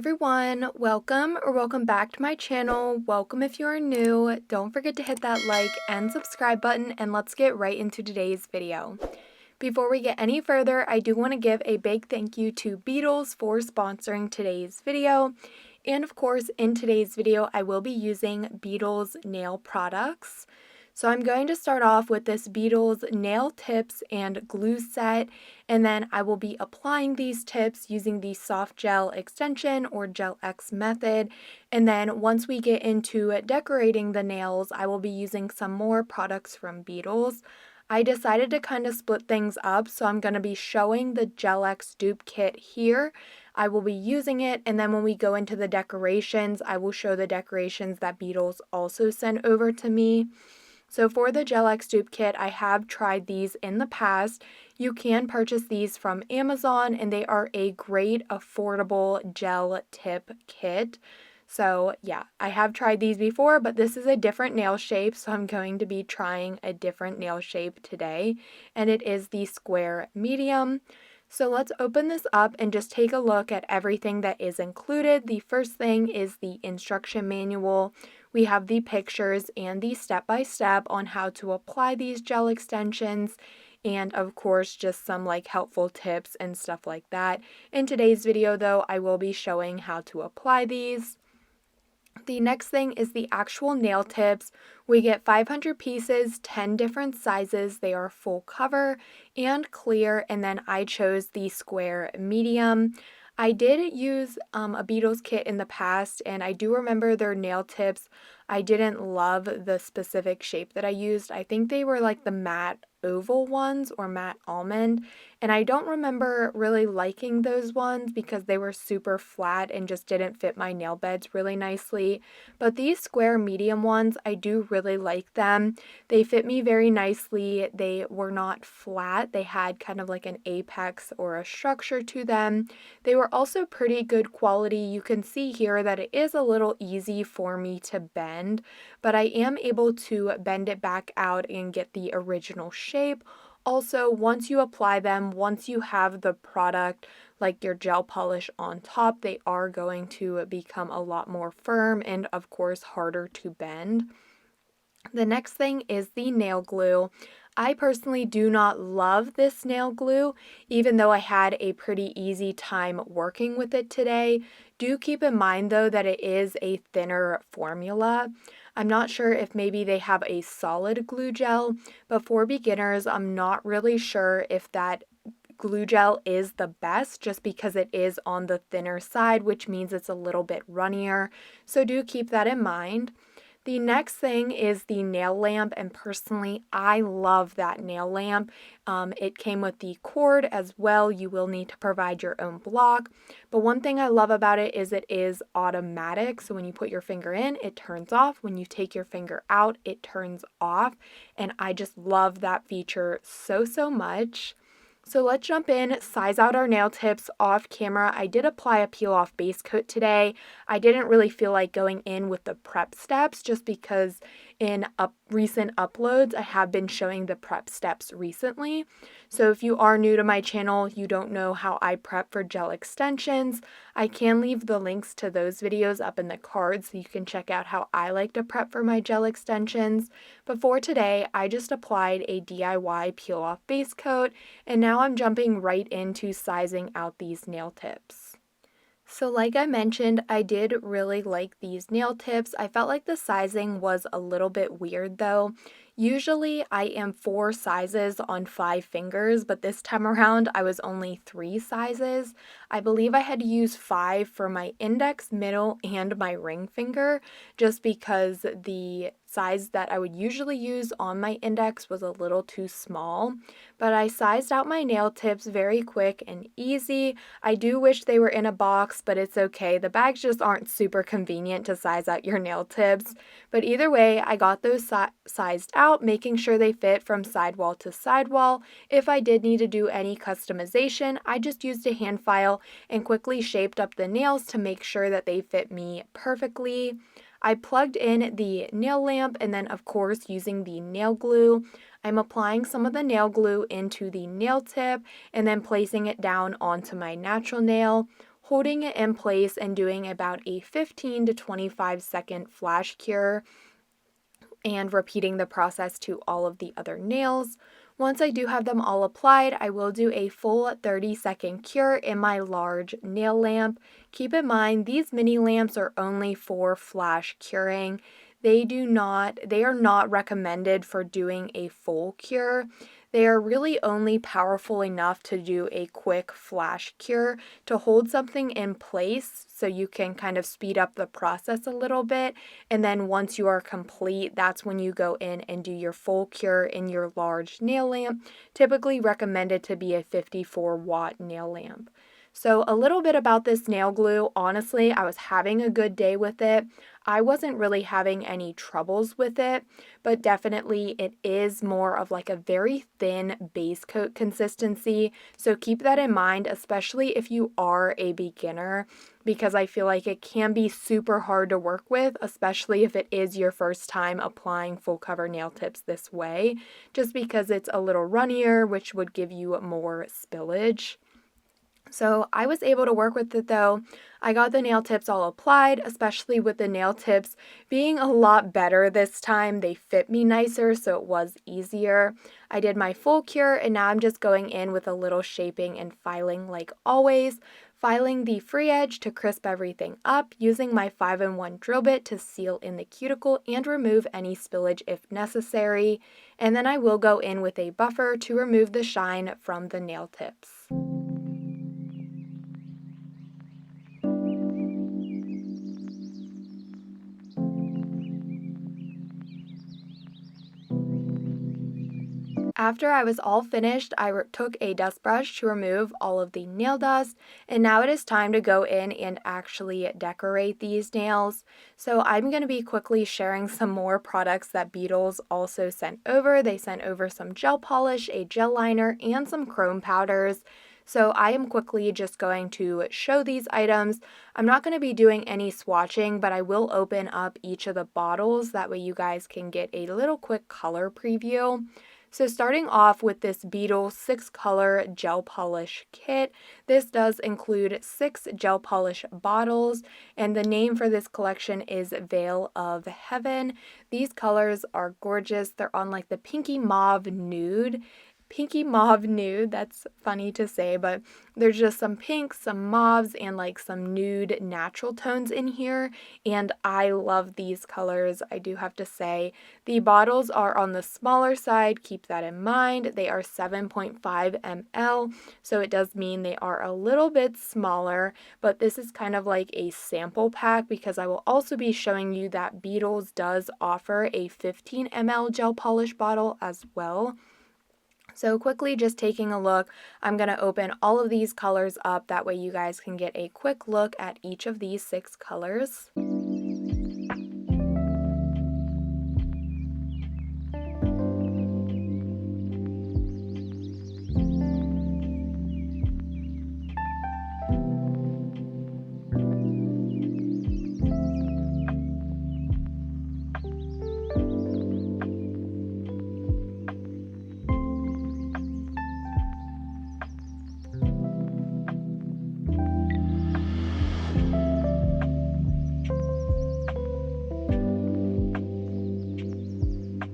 everyone, welcome back to my channel. Welcome if you are new. Don't forget to hit that like and subscribe button, and let's get right into today's video. Before we get any further, I do want to give a big thank you to Beetles for sponsoring today's video. And of course, in today's video, I will be using Beetles nail products. So I'm going to start off with this Beetles nail tips and glue set, and then I will be applying these tips using the soft gel extension or Gel X method. And then once we get into decorating the nails, I will be using some more products from Beetles. I decided to kind of split things up, so I'm going to be showing the Gel X dupe kit here. I will be using it, and then when we go into the decorations, I will show the decorations that Beetles also sent over to me. So for the Gel X dupe kit, I have tried these in the past. You can purchase these from Amazon, and they are a great, affordable gel tip kit. So yeah, I have tried these before, but this is a different nail shape, so I'm going to be trying a different nail shape today, and it is the square medium. So let's open this up and just take a look at everything that is included. The first thing is the instruction manual. We have the pictures and the step-by-step on how to apply these gel extensions, and of course just some helpful tips and stuff like that. In today's video though, I will be showing how to apply these. The next thing is the actual nail tips. We get 500 pieces, 10 different sizes. They are full cover and clear, and then I chose the square medium. I did use a Beetles kit in the past, and I do remember their nail tips. I didn't love the specific shape that I used. I think they were like the matte oval ones or matte almond, and I don't remember really liking those ones because they were super flat and just didn't fit my nail beds really nicely. But these square medium ones, I do really like them. They fit me very nicely. They were not flat. They had kind of like an apex or a structure to them. They were also pretty good quality. You can see here that it is a little easy for me to bend, but I am able to bend it back out and get the original shape. Also, once you apply them, once you have the product, like your gel polish on top, they are going to become a lot more firm and, of course, harder to bend. The next thing is the nail glue. I personally do not love this nail glue, even though I had a pretty easy time working with it today. Do keep in mind, though, that it is a thinner formula. I'm not sure if maybe they have a solid glue gel, but for beginners, I'm not really sure if that glue gel is the best just because it is on the thinner side, which means it's a little bit runnier. So do keep that in mind. The next thing is the nail lamp, and personally, I love that nail lamp. It came with the cord as well. You will need to provide your own block, but one thing I love about it is automatic. So when you put your finger in, it turns off. When you take your finger out, it turns off, and I just love that feature so much. So let's jump in, size out our nail tips off camera. I did apply a peel off base coat today. I didn't really feel like going in with the prep steps just because in recent uploads I have been showing the prep steps recently. So if you are new to my channel, you don't know how I prep for gel extensions, I can leave the links to those videos up in the cards so you can check out how I like to prep for my gel extensions. But for today, I just applied a DIY peel off base coat, and now I'm jumping right into sizing out these nail tips. So like I mentioned, I did really like these nail tips. I felt like the sizing was a little bit weird though. Usually I am 4 sizes on 5 fingers, but this time around I was only 3 sizes. I believe I had to use 5 for my index, middle, and my ring finger just because the size that I would usually use on my index was a little too small. But I sized out my nail tips very quick and easy. I do wish they were in a box, but it's okay. The bags just aren't super convenient to size out your nail tips. But either way, I got those sized out, making sure they fit from sidewall to sidewall. If I did need to do any customization, I just used a hand file and quickly shaped up the nails to make sure that they fit me perfectly. I plugged in the nail lamp, and then of course using the nail glue, I'm applying some of the nail glue into the nail tip and then placing it down onto my natural nail, holding it in place and doing about a 15 to 25 second flash cure and repeating the process to all of the other nails. Once I do have them all applied, I will do a full 30-second cure in my large nail lamp. Keep in mind, these mini lamps are only for flash curing. They are not recommended for doing a full cure. They are really only powerful enough to do a quick flash cure to hold something in place so you can kind of speed up the process a little bit. And then once you are complete, that's when you go in and do your full cure in your large nail lamp, typically recommended to be a 54-watt nail lamp. So a little bit about this nail glue. Honestly, I was having a good day with it. I wasn't really having any troubles with it, but definitely it is more of like a very thin base coat consistency. So keep that in mind, especially if you are a beginner, because I feel like it can be super hard to work with, especially if it is your first time applying full cover nail tips this way, just because it's a little runnier, which would give you more spillage. So I was able to work with it though. I got the nail tips all applied, especially with the nail tips being a lot better this time. They fit me nicer, so it was easier. I did my full cure, and now I'm just going in with a little shaping and filing like always. Filing the free edge to crisp everything up, using my 5-in-1 drill bit to seal in the cuticle and remove any spillage if necessary. And then I will go in with a buffer to remove the shine from the nail tips. After I was all finished, I took a dust brush to remove all of the nail dust, and now it is time to go in and actually decorate these nails. So I'm going to be quickly sharing some more products that Beetles also sent over. They sent over some gel polish, a gel liner, and some chrome powders. So I am quickly just going to show these items. I'm not going to be doing any swatching, but I will open up each of the bottles. That way you guys can get a little quick color preview. So starting off with this Beetles 6-color gel polish kit, this does include 6 gel polish bottles, and the name for this collection is Veil of Heaven. These colors are gorgeous. They're on like the pinky mauve nude. Pinky mauve nude, that's funny to say, but there's just some pinks, some mauves, and like some nude natural tones in here, and I love these colors. I do have to say, the bottles are on the smaller side, keep that in mind. They are 7.5 ml, so it does mean they are a little bit smaller, but this is kind of like a sample pack because I will also be showing you that Beetles does offer a 15 ml gel polish bottle as well. So quickly just taking a look, I'm going to open all of these colors up, that way you guys can get a quick look at each of these 6 colors.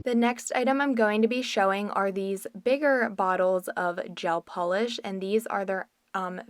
The next item I'm going to be showing are these bigger bottles of gel polish, and these are their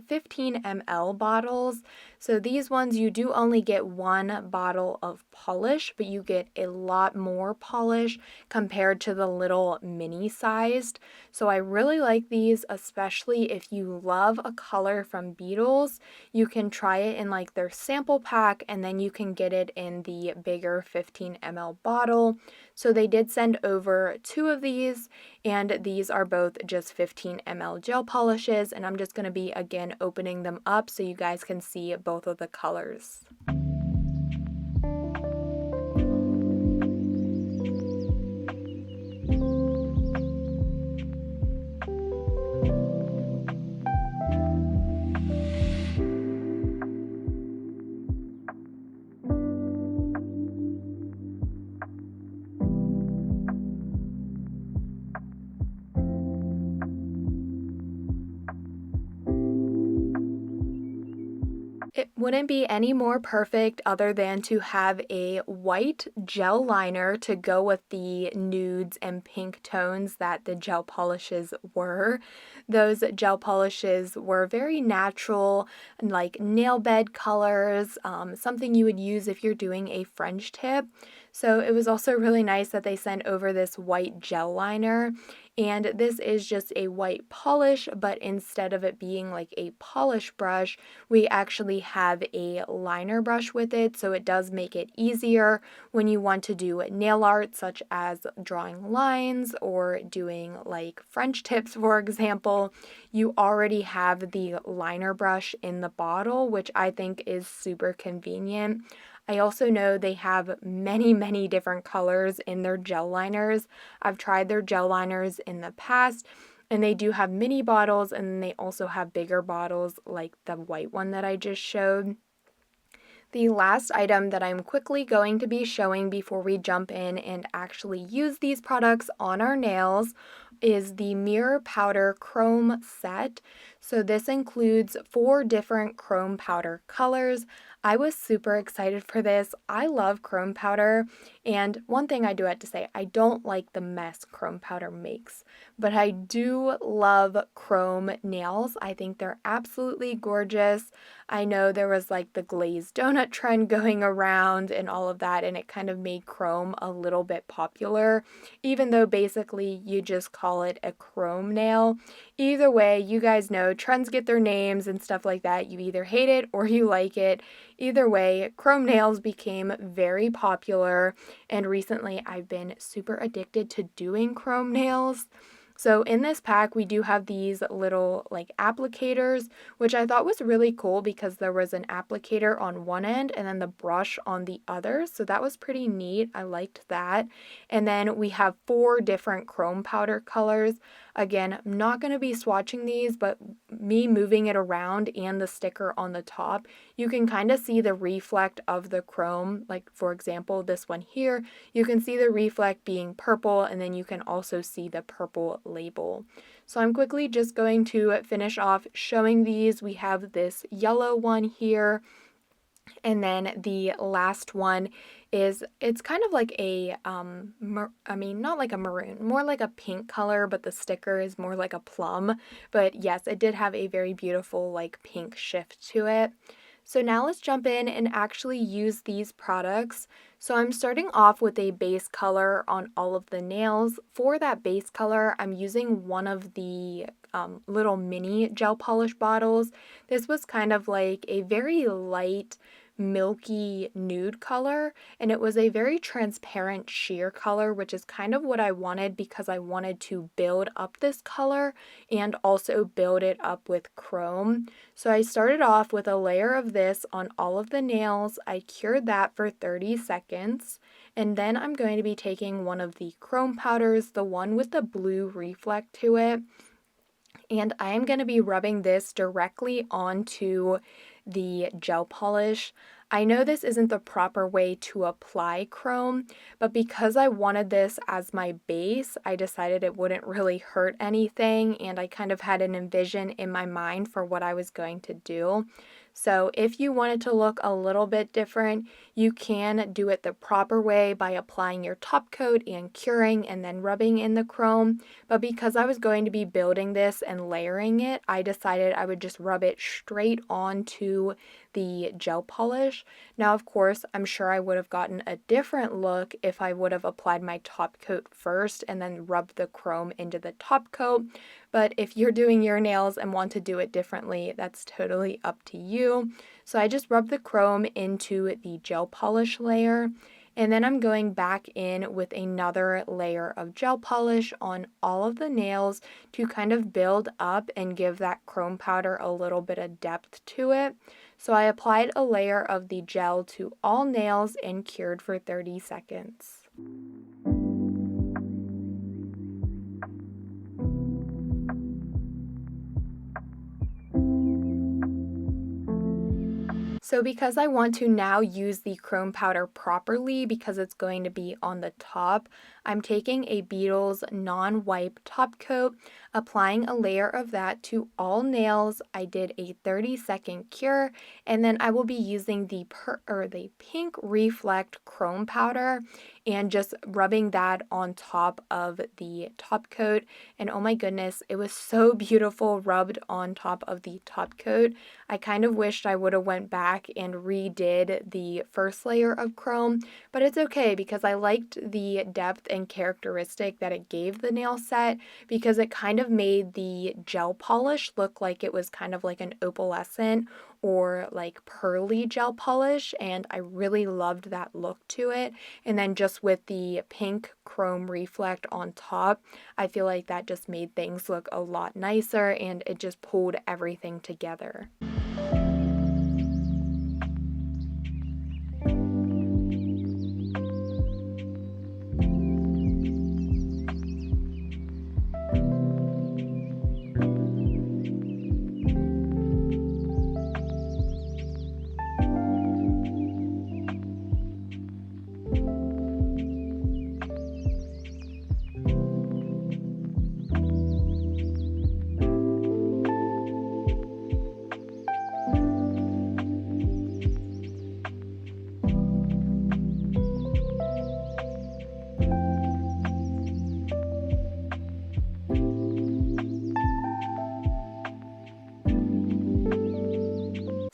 15 ml bottles. So these ones, you do only get 1 bottle of polish, but you get a lot more polish compared to the little mini sized. So I really like these, especially if you love a color from Beetles. You can try it in like their sample pack, and then you can get it in the bigger 15 ml bottle. So they did send over 2 of these, and these are both just 15 ml gel polishes, and I'm just going to be again opening them up so you guys can see both of the colors. It wouldn't be any more perfect other than to have a white gel liner to go with the nudes and pink tones that the gel polishes were. Those gel polishes were very natural, like nail bed colors, something you would use if you're doing a French tip. So it was also really nice that they sent over this white gel liner. And this is just a white polish, but instead of it being like a polish brush, we actually have a liner brush with it, so it does make it easier when you want to do nail art, such as drawing lines or doing like French tips, for example. You already have the liner brush in the bottle, which I think is super convenient. I also know they have many different colors in their gel liners. I've tried their gel liners in the past, and they do have mini bottles, and they also have bigger bottles like the white one that I just showed. The last item that I'm quickly going to be showing before we jump in and actually use these products on our nails is the Mirror Powder Chrome Set. So this includes 4 different chrome powder colors. I was super excited for this. I love chrome powder, and one thing I do have to say, I don't like the mess chrome powder makes, but I do love chrome nails. I think they're absolutely gorgeous. I know there was like the glazed donut trend going around and all of that, and it kind of made chrome a little bit popular, even though basically you just call it a chrome nail. Either way, you guys know trends get their names and stuff like that. You either hate it or you like it. Either way, chrome nails became very popular, and recently I've been super addicted to doing chrome nails. So in this pack, we do have these little like applicators, which I thought was really cool because there was an applicator on one end and then the brush on the other. So that was pretty neat. I liked that. And then we have 4 different chrome powder colors. Again, I'm not going to be swatching these, but me moving it around and the sticker on the top, you can kind of see the reflect of the chrome. Like for example, this one here, you can see the reflect being purple, and then you can also see the purple label. So I'm quickly just going to finish off showing these. We have this yellow one here, and then the last one is, it's kind of like a, not like a maroon, more like a pink color, but the sticker is more like a plum. But yes, it did have a very beautiful like pink shift to it. So now let's jump in and actually use these products. So I'm starting off with a base color on all of the nails. For that base color, I'm using one of the little mini gel polish bottles. This was kind of like a very light, milky nude color, and it was a very transparent sheer color, which is kind of what I wanted because I wanted to build up this color and also build it up with chrome. So I started off with a layer of this on all of the nails. I cured that for 30 seconds, and then I'm going to be taking one of the chrome powders, the one with the blue reflect to it, and I am going to be rubbing this directly onto the gel polish. I know this isn't the proper way to apply chrome, but because I wanted this as my base, I decided it wouldn't really hurt anything, and I kind of had an envision in my mind for what I was going to do. So if you want it to look a little bit different, you can do it the proper way by applying your top coat and curing and then rubbing in the chrome. But because I was going to be building this and layering it, I decided I would just rub it straight onto the gel polish. Now, of course, I'm sure I would have gotten a different look if I would have applied my top coat first and then rubbed the chrome into the top coat. But if you're doing your nails and want to do it differently, that's totally up to you. So I just rubbed the chrome into the gel polish layer, and then I'm going back in with another layer of gel polish on all of the nails to kind of build up and give that chrome powder a little bit of depth to it. So I applied a layer of the gel to all nails and cured for 30 seconds. So because I want to now use the chrome powder properly, because it's going to be on the top, I'm taking a Beetles non-wipe top coat, applying a layer of that to all nails. I did a 30-second cure, and then I will be using the pink Reflect chrome powder and just rubbing that on top of the top coat. And oh my goodness, it was so beautiful rubbed on top of the top coat. I kind of wished I would have went back and redid the first layer of chrome, but it's okay because I liked the depth and characteristic that it gave the nail set, because it kind of made the gel polish look like it was kind of like an opalescent or like pearly gel polish, and I really loved that look to it. And then just with the pink chrome reflect on top, I feel like that just made things look a lot nicer, and it just pulled everything together.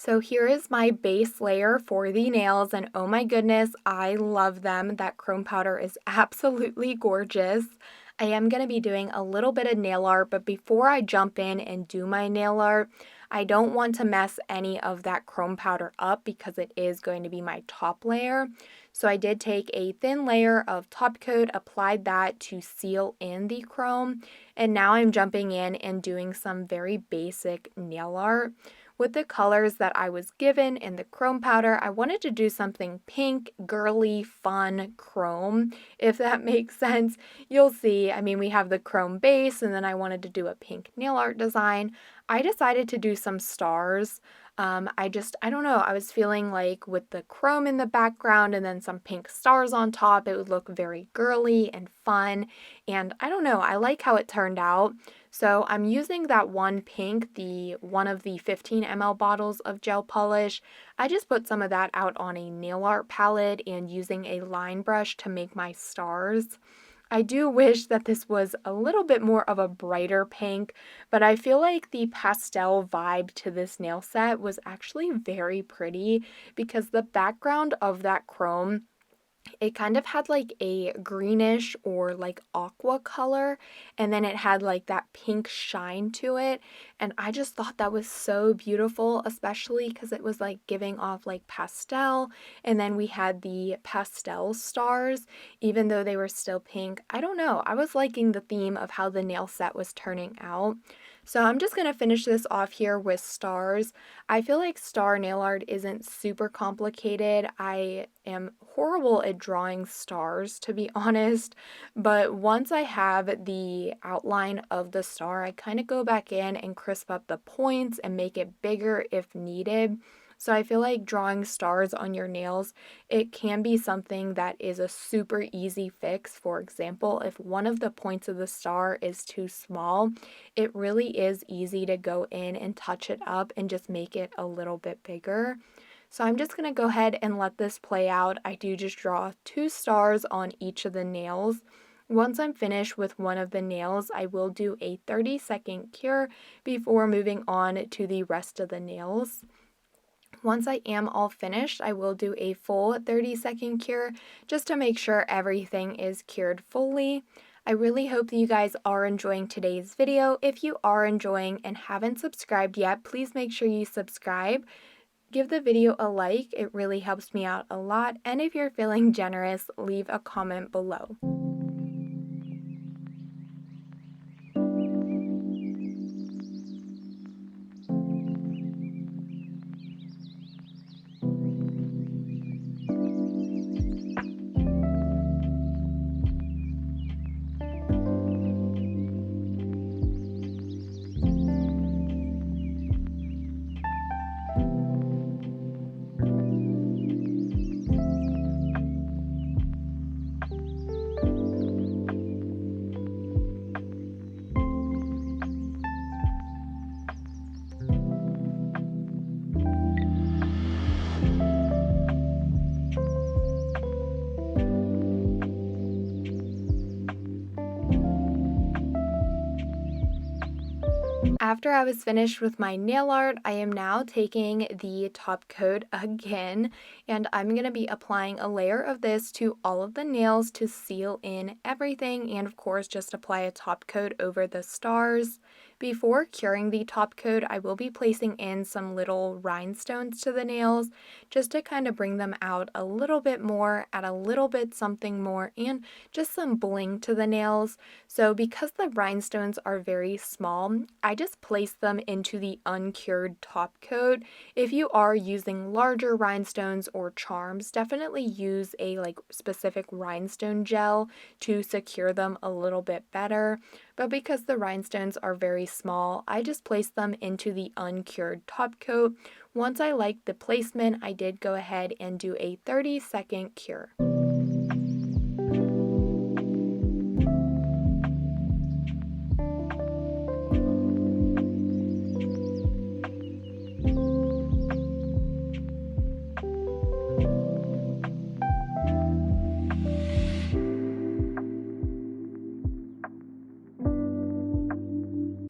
So here is my base layer for the nails, and oh my goodness, I love them. That chrome powder is absolutely gorgeous. I am going to be doing a little bit of nail art, but before I jump in and do my nail art, I don't want to mess any of that chrome powder up because it is going to be my top layer. So I did take a thin layer of top coat, applied that to seal in the chrome, and now I'm jumping in and doing some very basic nail art. With the colors that I was given in the chrome powder, I wanted to do something pink, girly, fun chrome, if that makes sense. You'll see, I mean, we have the chrome base, and then I wanted to do a pink nail art design. I decided to do some stars. I don't know, I was feeling like with the chrome in the background and then some pink stars on top, it would look very girly and fun, and I don't know, I like how it turned out. So I'm using that one pink, one of the 15 ml bottles of gel polish. I just put some of that out on a nail art palette and using a line brush to make my stars. I do wish that this was a little bit more of a brighter pink, but I feel like the pastel vibe to this nail set was actually very pretty because the background of that chrome, it kind of had like a greenish or like aqua color, and then it had like that pink shine to it, and I just thought that was so beautiful, especially because it was like giving off like pastel, and then we had the pastel stars even though they were still pink. I don't know, I was liking the theme of how the nail set was turning out. So I'm just going to finish this off here with stars. I feel like star nail art isn't super complicated. I am horrible at drawing stars, to be honest, but once I have the outline of the star, I kind of go back in and crisp up the points and make it bigger if needed. So I feel like drawing stars on your nails, it can be something that is a super easy fix. For example, if one of the points of the star is too small, it really is easy to go in and touch it up and just make it a little bit bigger. So I'm just going to go ahead and let this play out. I do just draw 2 stars on each of the nails. Once I'm finished with one of the nails, I will do a 30-second cure before moving on to the rest of the nails. Once I am all finished, I will do a full 30-second cure just to make sure everything is cured fully. I really hope that you guys are enjoying today's video. If you are enjoying and haven't subscribed yet, please make sure you subscribe. Give the video a like, it really helps me out a lot. And if you're feeling generous, leave a comment below. After I was finished with my nail art, I am now taking the top coat again, and I'm going to be applying a layer of this to all of the nails to seal in everything, and of course just apply a top coat over the stars. Before curing the top coat, I will be placing in some little rhinestones to the nails just to kind of bring them out a little bit more, add a little bit something more, and just some bling to the nails. So because the rhinestones are very small, I just place them into the uncured top coat. If you are using larger rhinestones or charms, definitely use a specific rhinestone gel to secure them a little bit better. But because the rhinestones are very small, I just place them into the uncured top coat. Once I liked the placement, I did go ahead and do a 30-second cure.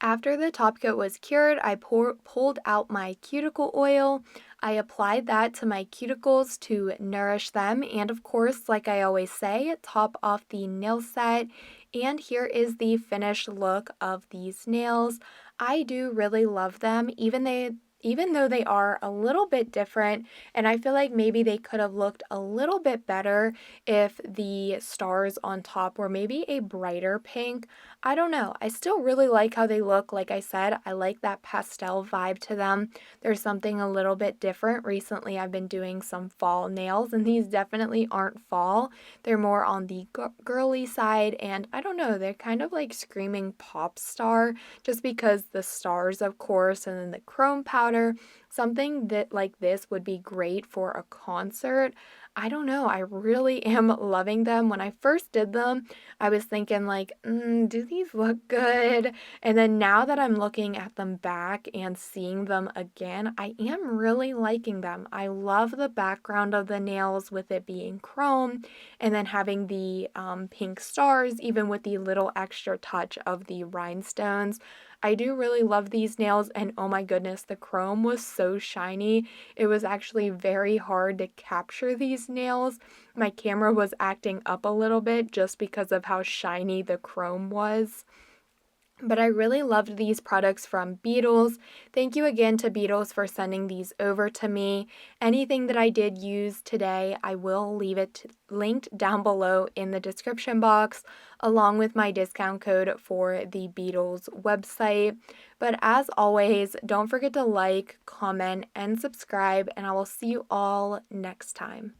After the top coat was cured, I pulled out my cuticle oil. I applied that to my cuticles to nourish them, and of course, like I always say, top off the nail set. And here is the finished look of these nails. I do really love them, even though they are a little bit different, and I feel like maybe they could have looked a little bit better if the stars on top were maybe a brighter pink. I don't know. I still really like how they look. Like I said, I like that pastel vibe to them. There's something a little bit different. Recently, I've been doing some fall nails, and these definitely aren't fall. They're more on the girly side, and I don't know, they're kind of like screaming pop star just because the stars, of course, and then the chrome powder. Something that like this would be great for a concert. I don't know. I really am loving them. When I first did them, I was thinking like, do these look good? And then now that I'm looking at them back and seeing them again, I am really liking them. I love the background of the nails with it being chrome and then having the pink stars, even with the little extra touch of the rhinestones. I do really love these nails, and oh my goodness, the chrome was so shiny. It was actually very hard to capture these nails. My camera was acting up a little bit just because of how shiny the chrome was. But I really loved these products from Beetles. Thank you again to Beetles for sending these over to me. Anything that I did use today, I will leave it linked down below in the description box, along with my discount code for the Beetles website. But as always, don't forget to like, comment, and subscribe, and I will see you all next time.